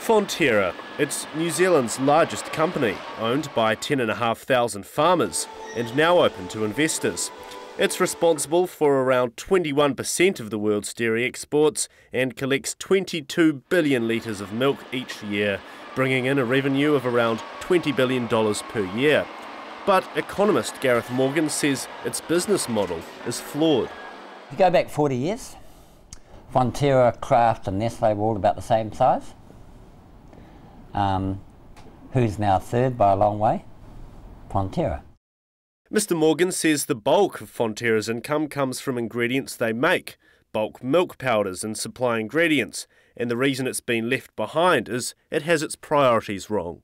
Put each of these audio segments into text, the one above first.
Fonterra, it's New Zealand's largest company, owned by 10,500 farmers and now open to investors. It's responsible for around 21% of the world's dairy exports and collects 22 billion litres of milk each year, bringing in a revenue of around $20 billion per year. But economist Gareth Morgan says its business model is flawed. If you go back 40 years, Fonterra, Kraft and Nestle were all about the same size. Who's now third by a long way? Fonterra. Mr Morgan says the bulk of Fonterra's income comes from ingredients they make, bulk milk powders and supply ingredients, and the reason it's been left behind is it has its priorities wrong.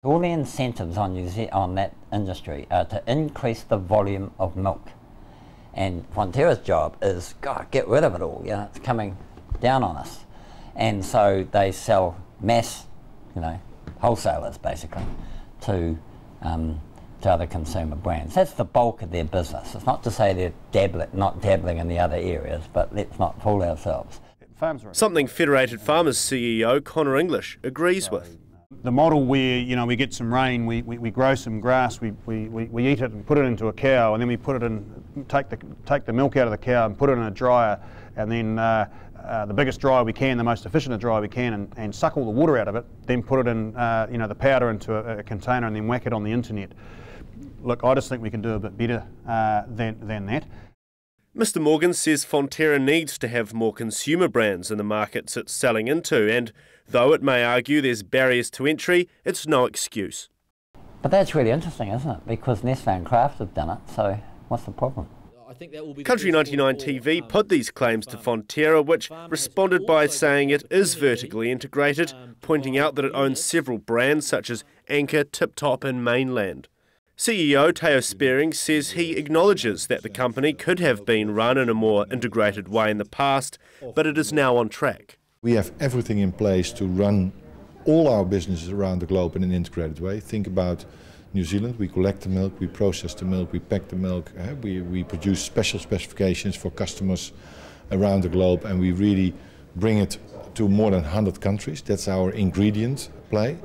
All the incentives on that industry are to increase the volume of milk. And Fonterra's job is, God, get rid of it all, it's coming down on us. And so they sell mass, wholesalers basically, to other consumer brands. That's the bulk of their business. It's not to say they're not dabbling in the other areas, but let's not fool ourselves. Something Federated Farmers CEO Connor English agrees with. The model where we get some rain, we grow some grass, we eat it and put it into a cow, and then we put it in, take the milk out of the cow and put it in a dryer, and then the biggest dryer we can, the most efficient dryer we can, and suck all the water out of it, then put it in the powder into a container and then whack it on the internet. Look, I just think we can do a bit better than that. Mr Morgan says Fonterra needs to have more consumer brands in the markets it's selling into, and though it may argue there's barriers to entry, it's no excuse. But that's really interesting, isn't it? Because Nestle and Kraft have done it, so what's the problem? Country 99 TV put these claims to Fonterra, which responded by saying it is vertically integrated, pointing out that it owns several brands such as Anchor, Tip Top and Mainland. CEO Teo Spearing says he acknowledges that the company could have been run in a more integrated way in the past, but it is now on track. We have everything in place to run all our businesses around the globe in an integrated way. Think about New Zealand. We collect the milk, we process the milk, we pack the milk, we produce special specifications for customers around the globe, and we really bring it to more than 100 countries. That's our ingredient play.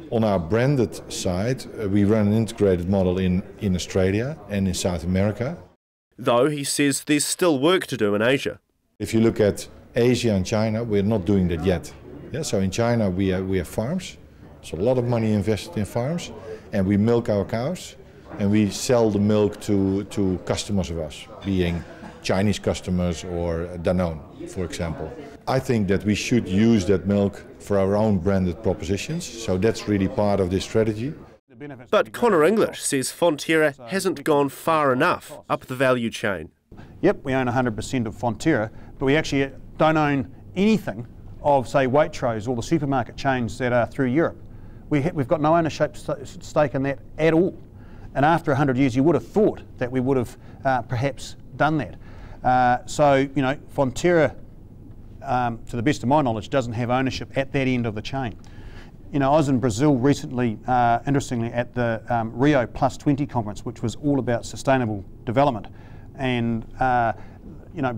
On our branded side, we run an integrated model in Australia and in South America. Though he says there's still work to do in Asia. If you look at Asia and China, we're not doing that yet. So in China we have farms, so a lot of money invested in farms, and we milk our cows and we sell the milk to customers of us, being Chinese customers or Danone, for example. I think that we should use that milk for our own branded propositions, so that's really part of this strategy. But Connor English says Fonterra hasn't gone far enough up the value chain. Yep, we own 100% of Fonterra, but we actually don't own anything of, say, Waitrose or the supermarket chains that are through Europe. We've got no ownership stake in that at all. And after 100 years, you would have thought that we would have perhaps done that. So, Fonterra, to the best of my knowledge, doesn't have ownership at that end of the chain. I was in Brazil recently, interestingly, at the Rio +20 conference, which was all about sustainable development. And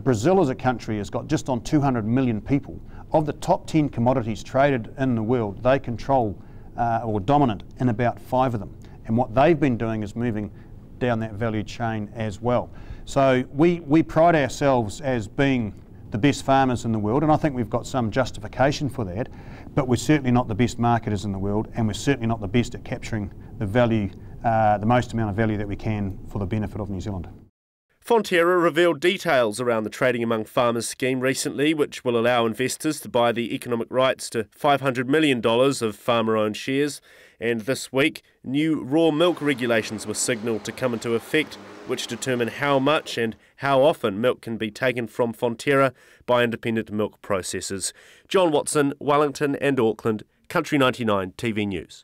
Brazil as a country has got just on 200 million people. Of the top 10 commodities traded in the world, they control or dominant in about 5 of them. And what they've been doing is moving down that value chain as well. So we pride ourselves as being the best farmers in the world, and I think we've got some justification for that, but we're certainly not the best marketers in the world, and we're certainly not the best at capturing the value, the most amount of value that we can for the benefit of New Zealand. Fonterra revealed details around the Trading Among Farmers scheme recently, which will allow investors to buy the economic rights to $500 million of farmer-owned shares. And this week, new raw milk regulations were signalled to come into effect, which determine how much and how often milk can be taken from Fonterra by independent milk processors. John Watson, Wellington and Auckland, Country 99 TV News.